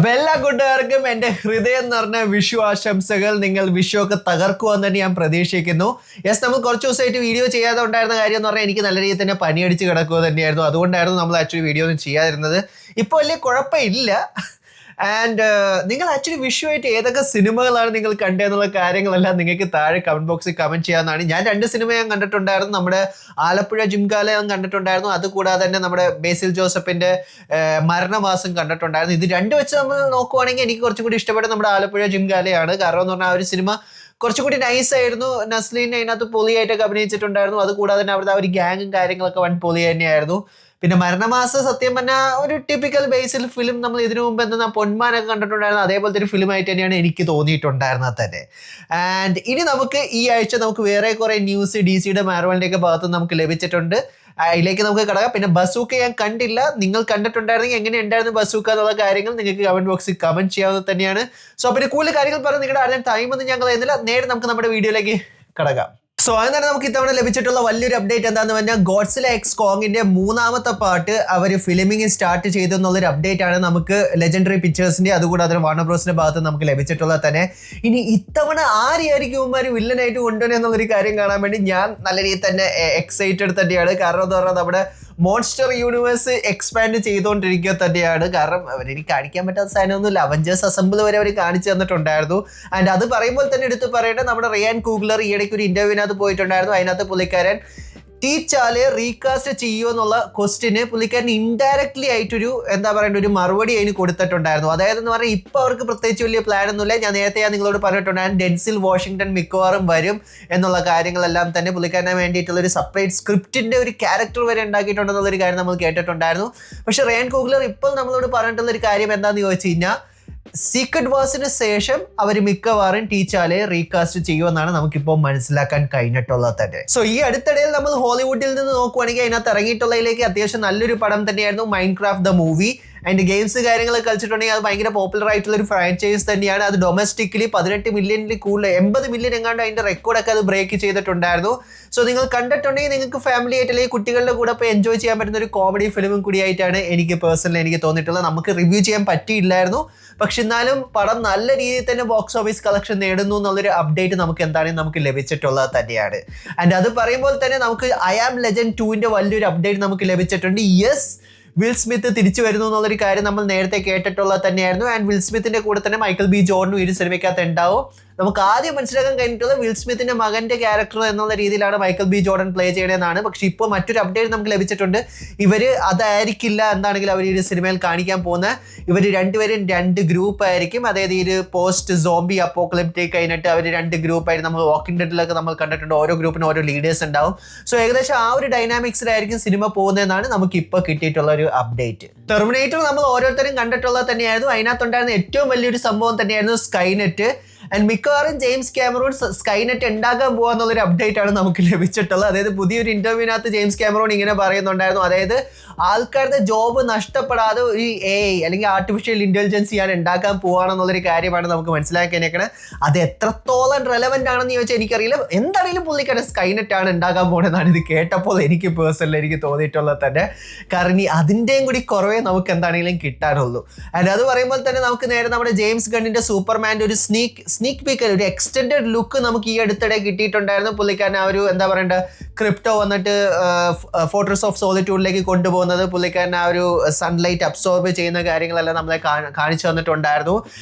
അപ്പൊ എല്ലാ കൂട്ടുകാർക്കും എന്റെ ഹൃദയം നിറഞ്ഞ വിഷു ആശംസകൾ. നിങ്ങൾ വിഷു ഒക്കെ തകർക്കുമെന്ന് തന്നെ ഞാൻ പ്രതീക്ഷിക്കുന്നു. നമ്മൾ കുറച്ച് ദിവസമായിട്ട് വീഡിയോ ചെയ്യാതെ ഉണ്ടായിരുന്ന കാര്യം എന്ന് പറഞ്ഞാൽ എനിക്ക് നല്ല രീതിയിൽ തന്നെ പനിയടിച്ച് കിടക്കുക തന്നെയായിരുന്നു. അതുകൊണ്ടായിരുന്നു നമ്മൾ ആക്ച്വലി വീഡിയോ ഒന്നും ചെയ്യാതിരുന്നത്. ഇപ്പോൾ വലിയ കുഴപ്പമില്ല. ആൻഡ് നിങ്ങൾ ആക്ച്വലി വിഷുവായിട്ട് ഏതൊക്കെ സിനിമകളാണ് നിങ്ങൾ കണ്ടതെന്നുള്ള കാര്യങ്ങളെല്ലാം നിങ്ങൾക്ക് താഴെ കമന്റ് ബോക്സിൽ കമന്റ് ചെയ്യാവുന്നതാണ്. ഞാൻ 2 സിനിമ ഞാൻ കണ്ടിട്ടുണ്ടായിരുന്നു. നമ്മുടെ ആലപ്പുഴ ജിംഖാല ഞാൻ കണ്ടിട്ടുണ്ടായിരുന്നു. അതുകൂടാതെ തന്നെ നമ്മുടെ ബേസിൽ ജോസഫിന്റെ മരണമാസം കണ്ടിട്ടുണ്ടായിരുന്നു. ഇത് 2 വെച്ച് നമ്മൾ നോക്കുവാണെങ്കിൽ എനിക്ക് കുറച്ചും കൂടി ഇഷ്ടപ്പെട്ട നമ്മുടെ ആലപ്പുഴ ജിംഖാലയാണ്. കാരണം എന്ന് പറഞ്ഞാൽ ആ ഒരു സിനിമ കുറച്ചുകൂടി നൈസായിരുന്നു. നസ്ലീൻ അതിനകത്ത് പൊളിയായിട്ടൊക്കെ അഭിനയിച്ചിട്ടുണ്ടായിരുന്നു. അതുകൂടാതെ തന്നെ അവിടുത്തെ ആ ഒരു ഗ്യാങ്ങും കാര്യങ്ങളൊക്കെ വൻ പൊളി തന്നെയായിരുന്നു. പിന്നെ മരണമാസം സത്യം പറഞ്ഞാൽ ഒരു ടിപ്പിക്കൽ ബേസിൽ ഫിലിം നമ്മൾ ഇതിനു മുമ്പ് എന്താ പൊന്മാനൊക്കെ കണ്ടിട്ടുണ്ടായിരുന്നു. അതേപോലത്തെ ഒരു ഫിലിമായിട്ട് തന്നെയാണ് എനിക്ക് തോന്നിയിട്ടുണ്ടായിരുന്നത് തന്നെ. ആൻഡ് ഇനി നമുക്ക് ഈ ആഴ്ച നമുക്ക് വേറെ കുറേ ന്യൂസ് DC-യുടെ മാർവലിൻ്റെ ഒക്കെ ഭാഗത്ത് നമുക്ക് ലഭിച്ചിട്ടുണ്ട്. അതിലേക്ക് നമുക്ക് കടക്കാം. പിന്നെ ബസൂക്ക ഞാൻ കണ്ടില്ല. നിങ്ങൾ കണ്ടിട്ടുണ്ടായിരുന്നെങ്കിൽ എങ്ങനെ ഉണ്ടായിരുന്നു ബസൂക്ക എന്നുള്ള കാര്യങ്ങൾ നിങ്ങൾക്ക് കമന്റ് ബോക്സിൽ കമന്റ് ചെയ്യാവുന്നത് തന്നെയാണ്. സോ പിന്നെ കൂടുതൽ കാര്യങ്ങൾ പറഞ്ഞ് നിങ്ങളുടെ ആരും ടൈമൊന്നും ഞങ്ങൾ ചെയ്യുന്നില്ല. നേരെ നമുക്ക് നമ്മുടെ വീഡിയോയിലേക്ക് കടക്കാം. സോ അങ്ങനെ നമുക്ക് ഇത്തവണ ലഭിച്ചിട്ടുള്ള വലിയൊരു അപ്ഡേറ്റ് എന്താണെന്ന് പറഞ്ഞാൽ ഗോഡ്സില എക്സ് കോങ്ങിന്റെ 3ാമത്തെ പാർട്ട് അവർ ഫിലിമിംഗ് സ്റ്റാർട്ട് ചെയ്തു എന്നുള്ളൊരു അപ്ഡേറ്റ് ആണ് നമുക്ക് ലെജൻഡറി പിക്ചേഴ്സിന്റെ അതുകൂടാതെ വാർണർ ബ്രോസിന്റെ ഭാഗത്ത് നമുക്ക് ലഭിച്ചിട്ടുള്ളത് തന്നെ. ഇനി ഇത്തവണ ആരെയായിരിക്കും ഇവന്മാർ വില്ലനായിട്ട് കൊണ്ടുവരുന്നത് എന്നുള്ളൊരു കാര്യം കാണാൻ വേണ്ടി ഞാൻ നല്ല രീതിയിൽ തന്നെ എക്സൈറ്റഡ് തന്നെയാണ്. കാരണം എന്ന് പറഞ്ഞാൽ നമ്മുടെ മോൺസ്റ്റർ യൂണിവേഴ്സ് എക്സ്പാൻഡ് ചെയ്തുകൊണ്ടിരിക്കുക തന്നെയാണ്. കാരണം അവരെനിക്ക് കാണിക്കാൻ പറ്റാത്ത സാധനമൊന്നുമില്ല. അവഞ്ചേഴ്സ് അസംബിൾ വരെ അവർ കാണിച്ചു തന്നിട്ടുണ്ടായിരുന്നു. ആൻഡ് അത് പറയുമ്പോൾ തന്നെ എടുത്ത് പറയേണ്ടത് നമ്മുടെ റിയാൻ കൂഗ്ലർ ഈയിടയ്ക്ക് ഒരു ഇന്റർവ്യൂവിനകത്ത് പോയിട്ടുണ്ടായിരുന്നു. അതിനകത്ത് പുള്ളിക്കാരൻ ടീച്ചാല് റീകാസ്റ്റ് ചെയ്യുമോ എന്നുള്ള ക്വസ്റ്റിന് പുള്ളിക്കാരൻ ഇൻഡയറക്ട്ലി ആയിട്ടൊരു എന്താ പറയേണ്ട ഒരു മറുപടി അതിന് കൊടുത്തിട്ടുണ്ടായിരുന്നു. അതായത് എന്ന് പറഞ്ഞാൽ ഇപ്പോൾ അവർക്ക് പ്രത്യേകിച്ച് വലിയ പ്ലാൻ ഒന്നുമില്ല. ഞാൻ നേരത്തെ നിങ്ങളോട് പറഞ്ഞിട്ടുണ്ടായിരുന്നു ഡെൻസിൽ വാഷിംഗ്ടൺ മിക്കവാറും വരും എന്നുള്ള കാര്യങ്ങളെല്ലാം തന്നെ പുള്ളിക്കാരന് വേണ്ടിയിട്ടുള്ള ഒരു സെപ്പറേറ്റ് സ്ക്രിപ്റ്റിന്റെ ഒരു ക്യാരക്ടർ വരെ ഉണ്ടാക്കിയിട്ടുണ്ടെന്നുള്ളൊരു കാര്യം നമ്മൾ കേട്ടിട്ടുണ്ടായിരുന്നു. പക്ഷേ റിയാൻ കൂഗ്ലർ ഇപ്പോൾ നമ്മളോട് പറഞ്ഞിട്ടുള്ള ഒരു കാര്യം എന്താണെന്ന് ചോദിച്ചു കഴിഞ്ഞാൽ സീക്രട്ട് വാർസിന് ശേഷം അവർ മിക്കവാറും ടീച്ചാലെ റീകാസ്റ്റ് ചെയ്യുമെന്നാണ് നമുക്കിപ്പോൾ മനസ്സിലാക്കാൻ കഴിഞ്ഞിട്ടുള്ളത് തന്നെ. സോ ഈ അടുത്തിടയിൽ നമ്മൾ ഹോളിവുഡിൽ നിന്ന് നോക്കുവാണെങ്കിൽ അതിനകത്ത് ഇറങ്ങിയിട്ടുള്ളതിലേക്ക് അത്യാവശ്യം നല്ലൊരു പടം തന്നെയായിരുന്നു മൈൻക്രാഫ്റ്റ് ദ മൂവി. അതിൻ്റെ ഗെയിംസ് കാര്യങ്ങളൊക്കെ കളിച്ചിട്ടുണ്ടെങ്കിൽ അത് ഭയങ്കര പോപ്പുലർ ആയിട്ടുള്ള ഒരു ഫ്രാഞ്ചൈസ് തന്നെയാണ്. അത് ഡൊമസ്റ്റിക്കലി 18 മില്യണിൽ കൂടുതൽ 80 മില്യൺ എങ്ങാണ്ട് അതിൻ്റെ റെക്കോർഡൊക്കെ അത് ബ്രേക്ക് ചെയ്തിട്ടുണ്ടായിരുന്നു. സോ നിങ്ങൾ കണ്ടിട്ടുണ്ടെങ്കിൽ നിങ്ങൾക്ക് ഫാമിലി ആയിട്ട് അല്ലെങ്കിൽ കുട്ടികളുടെ കൂടെ ഇപ്പോൾ എൻജോയ് ചെയ്യാൻ പറ്റുന്ന ഒരു കോമഡി ഫിലിമും കൂടിയായിട്ടാണ് എനിക്ക് തോന്നിയിട്ടുള്ളത്. നമുക്ക് റിവ്യൂ ചെയ്യാൻ പറ്റിയില്ലായിരുന്നു. പക്ഷെ എന്നാലും പടം നല്ല രീതിയിൽ തന്നെ ബോക്സ് ഓഫീസ് കളക്ഷൻ നേടുന്നു എന്നുള്ളൊരു അപ്ഡേറ്റ് നമുക്ക് എന്താണെങ്കിലും നമുക്ക് ലഭിച്ചിട്ടുള്ളത് തന്നെയാണ്. ആൻഡ് അത് പറയുമ്പോൾ തന്നെ നമുക്ക് ഐ ആം ലെജൻഡ് 2ന്റെ വലിയൊരു അപ്ഡേറ്റ് നമുക്ക് ലഭിച്ചിട്ടുണ്ട്. യെസ്, വിൽ സ്മിത്ത് തിരിച്ചു വരുന്നു എന്നുള്ളൊരു കാര്യം നമ്മൾ നേരത്തെ കേട്ടിട്ടുള്ളത് തന്നെയായിരുന്നു. ആൻഡ് വിൽ സ്മിത്തിന്റെ കൂടെ തന്നെ മൈക്കൽ ബി ജോർഡനും ഈ ഒരു സിനിമയ്ക്കകത്ത് ഉണ്ടാവും. നമുക്ക് ആദ്യം മനസ്സിലാക്കാൻ കഴിഞ്ഞിട്ടുള്ളത് വിൽ സ്മിത്തിന്റെ മകന്റെ ക്യാരക്ടർ എന്നുള്ള രീതിയിലാണ് മൈക്കൽ ബി ജോർഡൻ പ്ലേ ചെയ്യണമെന്നാണ്. പക്ഷെ ഇപ്പോൾ മറ്റൊരു അപ്ഡേറ്റ് നമുക്ക് ലഭിച്ചിട്ടുണ്ട്. ഇവർ അതായിരിക്കില്ല എന്താണെങ്കിലും അവർ ഈ ഒരു സിനിമയിൽ കാണിക്കാൻ പോകുന്ന ഇവർ രണ്ടുപേരും 2 ഗ്രൂപ്പ് ആയിരിക്കും. അതായത് ഈ ഒരു പോസ്റ്റ് സോംബി അപ്പോക്ലിപ്റ്റിക് കഴിഞ്ഞിട്ട് അവർ 2 ഗ്രൂപ്പായിട്ട് നമ്മൾ വാക്കിംഗ് ഡെഡിലൊക്കെ നമ്മൾ കണ്ടിട്ടുണ്ട്. ഓരോ ഗ്രൂപ്പിനും ഓരോ ലീഡേഴ്സ് ഉണ്ടാവും. സോ ഏകദേശം ആ ഒരു ഡൈനാമിക്സിലായിരിക്കും സിനിമ പോകുന്നതെന്നാണ് നമുക്ക് ഇപ്പോൾ കിട്ടിയിട്ടുള്ള ഒരു അപ്ഡേറ്റ്. ടെർമിനേറ്റർ നമ്മൾ ഓരോരുത്തരും കണ്ടിട്ടുള്ളത് തന്നെയായിരുന്നു. അതിനകത്തുണ്ടായിരുന്ന ഏറ്റവും വലിയൊരു സംഭവം തന്നെയായിരുന്നു സ്കൈനെറ്റ്. ആൻഡ് മിക്കവാറും ജെയിംസ് ക്യാമറോൺ സ്കൈനെറ്റ് ഉണ്ടാക്കാൻ പോകാന്നുള്ളൊരു അപ്ഡേറ്റ് ആണ് നമുക്ക് ലഭിച്ചിട്ടുള്ളത്. അതായത് പുതിയൊരു ഇന്റർവ്യൂവിനകത്ത് ജെയിംസ് ക്യാമറോൺ ഇങ്ങനെ പറയുന്നുണ്ടായിരുന്നു. അതായത് ആൾക്കാരുടെ ജോബ് നഷ്ടപ്പെടാതെ ഒരു AI അല്ലെങ്കിൽ ആർട്ടിഫിഷ്യൽ ഇന്റലിജൻസ് ഞാൻ ഉണ്ടാക്കാൻ പോവാണെന്നുള്ളൊരു കാര്യമാണ് നമുക്ക് മനസ്സിലാക്കിയേക്കണത്. അത് എത്രത്തോളം റെലവെന്റ് ആണെന്ന് ചോദിച്ചാൽ എനിക്കറിയില്ല. എന്താണെങ്കിലും പുള്ളിക്കാരൻ സ്കൈനെറ്റ് ആണ് ഉണ്ടാക്കാൻ പോകുന്നതെന്നാണ് ഇത് കേട്ടപ്പോൾ എനിക്ക് പേഴ്സണലി എനിക്ക് തോന്നിയിട്ടുള്ളത് തന്നെ. കാരണം അതിൻ്റെയും കൂടി കുറവേ നമുക്ക് എന്താണെങ്കിലും കിട്ടാനുള്ളൂ. ആൻഡ് അത് പറയുമ്പോൾ തന്നെ നമുക്ക് നേരെ നമ്മുടെ ജെയിംസ് ഗണ്ണിന്റെ സൂപ്പർമാൻ്റെ ഒരു സ്നീക്ക് പീക്ക് ഒരു എക്സ്റ്റെൻഡഡ് ലുക്ക് നമുക്ക് ഈ അടുത്തിടെ കിട്ടിയിട്ടുണ്ടായിരുന്നു. പുള്ളിക്കാരൻ ആ ഒരു എന്താ പറയണ്ട ക്രിപ്റ്റോ വന്നിട്ട് ഫോർട്രസ് ഓഫ് സോളിറ്റ്യൂഡിലേക്ക് കൊണ്ടുപോകുന്നത്, പുള്ളിക്കാരൻ ആ ഒരു സൺലൈറ്റ് അബ്സോർബ് ചെയ്യുന്ന കാര്യങ്ങളെല്ലാം നമ്മളെ കാണിച്ചു തന്നിട്ടുണ്ടായിരുന്നു.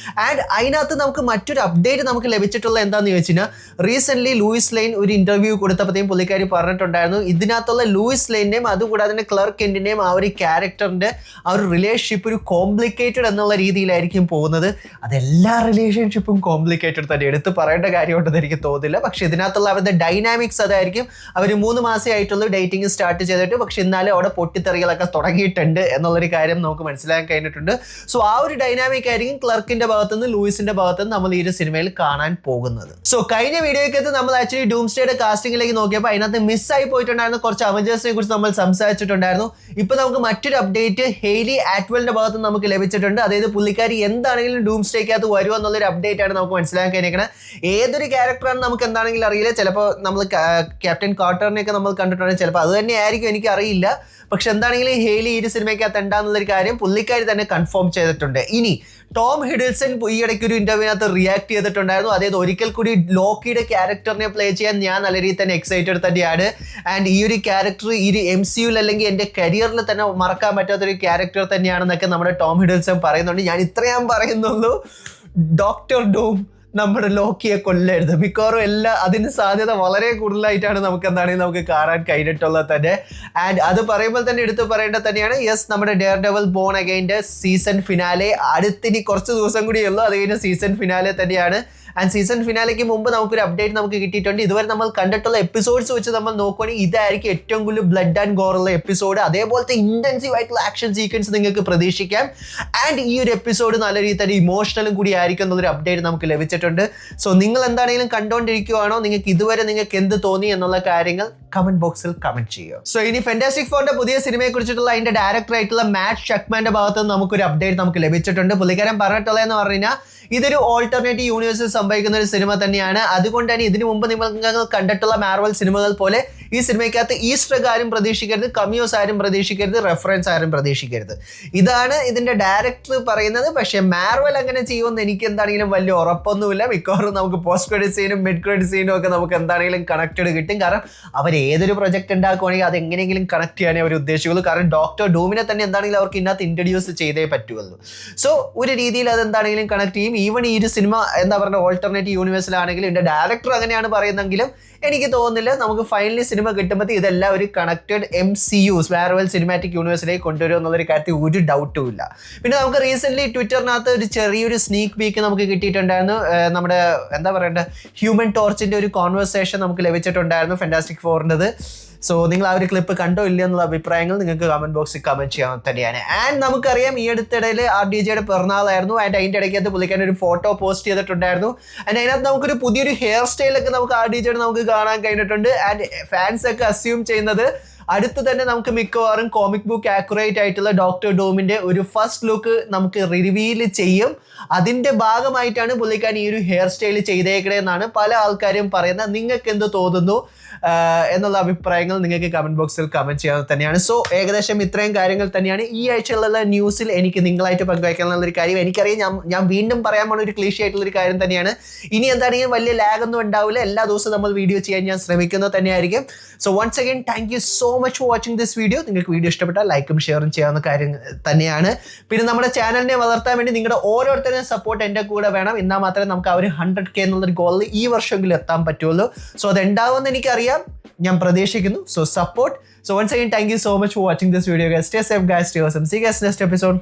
ആൻഡ് അതിനകത്ത് നമുക്ക് മറ്റൊരു അപ്ഡേറ്റ് നമുക്ക് ലഭിച്ചിട്ടുള്ള എന്താണെന്ന് ചോദിച്ചു കഴിഞ്ഞാൽ റീസെൻ്റ്ലി ലൂയിസ് ലെയ്ൻ ഒരു ഇന്റർവ്യൂ കൊടുത്തപ്പോഴത്തേക്കും പുള്ളിക്കാരി പറഞ്ഞിട്ടുണ്ടായിരുന്നു ഇതിനകത്തുള്ള ലൂയിസ് ലെയ്ൻ്റെയും അതുകൂടാതെ തന്നെ ക്ലർക്ക് കെന്റിൻ്റെയും ആ ഒരു ക്യാരക്ടറിൻ്റെ ആ ഒരു റിലേഷൻഷിപ്പ് ഒരു കോംപ്ലിക്കേറ്റഡ് എന്നുള്ള രീതിയിലായിരിക്കും പോകുന്നത്. അതെല്ലാ റിലേഷൻഷിപ്പും കോംപ്ലിക്കേറ്റഡ് തന്നെ, എടുത്ത് പറയേണ്ട കാര്യമുണ്ടെന്ന് എനിക്ക് തോന്നില്ല. പക്ഷെ ഇതിനകത്തുള്ള അവരുടെ ഡൈനാമിക്സ് അതായിരിക്കും. അവർ 3 മാസമേ ആയിട്ടുള്ളൂ ഡേറ്റിംഗ് സ്റ്റാർട്ട് ചെയ്തിട്ട്. പക്ഷെ എന്നാലും അവിടെ പൊട്ടിത്തെറികളൊക്കെ തുടങ്ങിയിട്ടുണ്ട് എന്നുള്ളൊരു കാര്യം നമുക്ക് മനസ്സിലാക്കാൻ കഴിഞ്ഞിട്ടുണ്ട്. സോ ആ ഒരു ഡൈനാമിക് ആയിരിക്കും ക്ലർക്കിന്റെ ഭാഗത്തുനിന്ന് ലൂയിസിന്റെ ഭാഗത്തുനിന്ന് നമ്മൾ ഈ ഒരു സിനിമയിൽ കാണാൻ പോകുന്നത്. സോ കഴിഞ്ഞ വീഡിയോയ്ക്കകത്ത് നമ്മൾ ആക്ച്വലി ഡൂംസ്ഡേയുടെ കാസ്റ്റിംഗിലേക്ക് നോക്കിയപ്പോൾ അതിനകത്ത് മിസ്സായി പോയിട്ടുണ്ടായിരുന്നു കുറച്ച് അവഞ്ചേഴ്സിനെ കുറിച്ച് നമ്മൾ സംസാരിച്ചിട്ടുണ്ടായിരുന്നു. ഇപ്പൊ നമുക്ക് മറ്റൊരു അപ്ഡേറ്റ് ഹെയ്ലി ആറ്റ്വെലിന്റെ ഭാഗത്ത് നമുക്ക് ലഭിച്ചിട്ടുണ്ട്. അതായത് പുള്ളിക്കാരി എന്താണെങ്കിലും ഡൂംസ്ഡേക്കകത്ത് വരുമോ എന്നുള്ളൊരു അപ്ഡേറ്റ് ആണ് നമുക്ക് മനസ്സിലാക്കാൻ കഴിഞ്ഞിരിക്കുന്നത്. ഏതൊരു ക്യാരക്ടറാണ് നമുക്ക് എന്താണെങ്കിലും അറിയില്ല. ചിലപ്പോൾ നമ്മൾ ക്യാപ്റ്റൻ കാർട്ടറിനെയൊക്കെ നമ്മൾ കണ്ടിട്ടുണ്ടെങ്കിൽ ചിലപ്പോൾ അത് തന്നെ ആയിരിക്കും, എനിക്ക് അറിയില്ല. പക്ഷെ എന്താണെങ്കിലും ഹെയ്ലി ഈ ഒരു സിനിമയ്ക്കകത്ത് ഉണ്ടാകുന്നുള്ളൊരു കാര്യം പുള്ളിക്കാരി തന്നെ കൺഫേം ചെയ്തിട്ടുണ്ട്. ഇനി ടോം ഹിഡിൽസൺ ഈ ഇടയ്ക്ക് ഒരു ഇന്റർവ്യൂവിനകത്ത് റിയാക്ട് ചെയ്തിട്ടുണ്ടായിരുന്നു. അതായത് ഒരിക്കൽ കൂടി ലോക്കിയുടെ ക്യാരക്ടറിനെ പ്ലേ ചെയ്യാൻ ഞാൻ നല്ല രീതിയിൽ തന്നെ എക്സൈറ്റഡ് തന്നെയാണ്. ആൻഡ് ഈ ഒരു ക്യാരക്ടർ ഈ ഒരു MCU അല്ലെങ്കിൽ എൻ്റെ കരിയറിൽ തന്നെ മറക്കാൻ പറ്റാത്തൊരു ക്യാരക്ടർ തന്നെയാണെന്നൊക്കെ നമ്മുടെ ടോം ഹിഡിൽസൺ പറയുന്നുണ്ട്. ഞാൻ ഇത്രയും പറയുന്നുള്ളൂ, ഡോക്ടർ ഡൂം നമ്മുടെ ലോക്കിയെ കൊല്ലരുത്. മിക്കവാറും അതിന് സാധ്യത വളരെ കൂടുതലായിട്ടാണ് നമുക്ക് കാണാൻ കഴിഞ്ഞിട്ടുള്ളത് തന്നെ. ആൻഡ് അത് പറയുമ്പോൾ തന്നെ എടുത്തു പറയേണ്ടത് തന്നെയാണ്, യെസ്, നമ്മുടെ ഡെയർ ഡെവൽ ബോൺ അഗൈൻ്റെ സീസൺ ഫിനാലെ അടുത്തിനി കുറച്ച് ദിവസം കൂടിയേ ഉള്ളൂ. അത് കഴിഞ്ഞ് സീസൺ ഫിനാലെ തന്നെയാണ്. ആൻഡ് സീസൺ ഫിനാലേക്ക് മുമ്പ് നമുക്കൊരു അപ്ഡേറ്റ് നമുക്ക് കിട്ടിയിട്ടുണ്ട്. ഇതുവരെ നമ്മൾ കണ്ടിട്ടുള്ള എപ്പിസോഡ്സ് വെച്ച് നമ്മൾ നോക്കുകയാണെങ്കിൽ ഇതായിരിക്കും ഏറ്റവും കൂടുതൽ ബ്ലഡ് ആൻഡ് ഗോറുള്ള എപ്പിസോഡ്. അതേപോലത്തെ ഇൻറ്റൻസീവ് ആയിട്ടുള്ള ആക്ഷൻ സീക്വൻസ് നിങ്ങൾക്ക് പ്രതീക്ഷിക്കാം. ആൻഡ് ഈ ഒരു എപ്പിസോഡ് നല്ല രീതിയിൽ തന്നെ ഇമോഷണലും കൂടി ആയിരിക്കും എന്നുള്ളൊരു അപ്ഡേറ്റ് നമുക്ക് ലഭിച്ചിട്ടുണ്ട്. സോ നിങ്ങൾ എന്താണെങ്കിലും കണ്ടുകൊണ്ടിരിക്കുകയാണോ, നിങ്ങൾക്ക് എന്ത് തോന്നി എന്നുള്ള കാര്യങ്ങൾ കമന്റ് ബോക്സിൽ കമന്റ് ചെയ്യുക. സോ ഇനി ഫാന്റാസ്റ്റിക് ഫോറിന്റെ പുതിയ സിനിമയെ കുറിച്ചിട്ടുള്ള അതിന്റെ ഡയറക്ടർ ആയിട്ടുള്ള മാറ്റ് ഷക്മാന്റെ ഭാഗത്ത് നിന്ന് നമുക്കൊരു അപ്ഡേറ്റ് നമുക്ക് ലഭിച്ചിട്ടുണ്ട്. പുള്ളിക്കാരൻ പറഞ്ഞിട്ടുള്ളതെന്ന് പറഞ്ഞു കഴിഞ്ഞാൽ ഇതൊരു ഓൾട്ടർനേറ്റീവ് യൂണിവേഴ്സിൽ സംഭവിക്കുന്ന ഒരു സിനിമ തന്നെയാണ്. അതുകൊണ്ട് തന്നെ ഇതിനു മുമ്പ് നിങ്ങൾ കണ്ടിട്ടുള്ള മാർവൽ സിനിമകൾ പോലെ ഈ സിനിമയ്ക്കകത്ത് ഈസ്റ്റർ എഗ് ആരും പ്രതീക്ഷിക്കരുത്, കമിയോസ് ആരും പ്രതീക്ഷിക്കരുത്, റെഫറൻസ് ആരും പ്രതീക്ഷിക്കരുത്. ഇതാണ് ഇതിന്റെ ഡയറക്ടർ പറയുന്നത്. പക്ഷെ മാർവൽ അങ്ങനെ ചെയ്യുമെന്ന് എനിക്ക് എന്താണെങ്കിലും വലിയ ഉറപ്പൊന്നുമില്ല. മിക്കവാറും നമുക്ക് പോസ്റ്റ് ക്രെഡിറ്റ് സീനും മിഡ് ക്രെഡിറ്റ് സീനും ഒക്കെ നമുക്ക് എന്താണെങ്കിലും കണക്റ്റഡ് കിട്ടും. കാരണം അവർ ഏതൊരു പ്രൊജക്ട് ഉണ്ടാക്കുവാണെങ്കിൽ അത് എങ്ങനെയെങ്കിലും കണക്ട് ചെയ്യാനേ അവർ ഉദ്ദേശിക്കുള്ളൂ. കാരണം ഡോക്ടർ ഡൂമിനെ തന്നെ എന്താണെങ്കിലും അവർക്ക് ഇതിനകത്ത് ഇൻട്രൊഡ്യൂസ് ചെയ്തേ പറ്റുള്ളൂ. സോ ഒരു രീതിയിൽ അത് എന്താണെങ്കിലും കണക്ട് ചെയ്യും. ഈവൻ ഈ ഒരു സിനിമ എന്താ പറയുക ഓൾട്ടർനേറ്റീവ് യൂണിവേഴ്സിലാണെങ്കിലും ഇതിന്റെ ഡയറക്ടർ അങ്ങനെയാണ് പറയുന്നെങ്കിലും എനിക്ക് തോന്നുന്നില്ല നമുക്ക് ഫൈനലി സിനിമ കിട്ടുമ്പോൾ ഇതെല്ലാം ഒരു കണക്റ്റഡ് MCU മാർവൽ സിനിമാറ്റിക് യൂണിവേഴ്സിലേക്ക് കൊണ്ടുവരും എന്നുള്ളൊരു കാര്യത്തിൽ ഒരു ഡൗട്ടും ഇല്ല. പിന്നെ നമുക്ക് റീസെന്റ് ട്വിറ്ററിനകത്ത് ഒരു ചെറിയൊരു സ്നീക്ക് പീക്ക് നമുക്ക് കിട്ടിയിട്ടുണ്ടായിരുന്നു. നമ്മുടെ എന്താ പറയണ്ടേ ഹ്യൂമൻ ടോർച്ചിന്റെ ഒരു കോൺവെർസേഷൻ നമുക്ക് ലഭിച്ചിട്ടുണ്ടായിരുന്നു ഫാന്റാസ്റ്റിക് ഫോറിൻ്റെത്. സോ നിങ്ങൾ ആ ഒരു ക്ലിപ്പ് കണ്ടോ ഇല്ല എന്നുള്ള അഭിപ്രായങ്ങൾ നിങ്ങൾക്ക് കമന്റ് ബോക്സിൽ കമന്റ് ചെയ്യാൻ തന്നെയാണ്. ആൻഡ് നമുക്കറിയാം ഈ അടുത്തിടയിൽ RDJയുടെ പിറന്നാളായിരുന്നു. ആൻഡ് അതിൻ്റെ ഇടയ്ക്കകത്ത് പുള്ളിക്കാൻ ഒരു ഫോട്ടോ പോസ്റ്റ് ചെയ്തിട്ടുണ്ടായിരുന്നു. ആൻഡ് അതിനകത്ത് നമുക്കൊരു പുതിയൊരു ഹെയർ സ്റ്റൈലൊക്കെ നമുക്ക് RDJയുടെ നമുക്ക് കാണാൻ കഴിഞ്ഞിട്ടുണ്ട്. ആൻഡ് ഫാൻസ് ഒക്കെ അസ്യൂം ചെയ്യുന്നത് അടുത്ത് തന്നെ നമുക്ക് മിക്കവാറും കോമിക് ബുക്ക് ആക്യുറേറ്റ് ആയിട്ടുള്ള ഡോക്ടർ ഡൂമിന്റെ ഒരു ഫസ്റ്റ് ലുക്ക് നമുക്ക് റിവീൽ ചെയ്യും. അതിന്റെ ഭാഗമായിട്ടാണ് പുള്ളിക്കാൻ ഈ ഒരു ഹെയർ സ്റ്റൈൽ ചെയ്തേക്കണേന്നാണ് പല ആൾക്കാരും പറയുന്നത്. നിങ്ങൾക്ക് എന്ത് തോന്നുന്നു എന്നുള്ള അഭിപ്രായങ്ങൾ നിങ്ങൾക്ക് കമന്റ് ബോക്സിൽ കമന്റ് ചെയ്യാൻ തന്നെയാണ്. സോ ഏകദേശം ഇത്രയും കാര്യങ്ങൾ തന്നെയാണ് ഈ ആഴ്ചയുള്ള ന്യൂസിൽ എനിക്ക് നിങ്ങളായിട്ട് പങ്കുവയ്ക്കാനുള്ളൊരു കാര്യം. എനിക്കറിയാം ഞാൻ വീണ്ടും പറയാൻ പോകുന്ന ഒരു ക്ലീഷേ ആയിട്ടുള്ളൊരു കാര്യം തന്നെയാണ്. ഇനി എന്താണെങ്കിലും വലിയ ലാഗ് ഒന്നും ഉണ്ടാവില്ല. എല്ലാ ദിവസവും നമ്മൾ വീഡിയോ ചെയ്യാൻ ഞാൻ ശ്രമിക്കുന്നത് തന്നെയായിരിക്കും. So once again thank you so much for watching this video. നിങ്ങൾക്ക് വീഡിയോ ഇഷ്ടപ്പെട്ടാൽ ലൈക്കും ഷെയറും ചെയ്യാവുന്ന കാര്യം തന്നെയാണ്. പിന്നെ നമ്മുടെ ചാനലിനെ വളർത്താൻ വേണ്ടി നിങ്ങളുടെ ഓരോരുത്തരുടെയും സപ്പോർട്ട് എൻ്റെ കൂടെ വേണം. എന്നാൽ മാത്രമേ നമുക്ക് ആ ഒരു 100K എന്നുള്ളൊരു ഗോളിൽ ഈ വർഷമെങ്കിലും എത്താൻ പറ്റുള്ളൂ. സോ അതുണ്ടാവുമെന്ന് എനിക്കറിയാം, ഞാൻ പ്രതീക്ഷിക്കുന്നു. So support. So once again thank you so much for watching this video. Stay safe guys, stay awesome. See you guys next episode.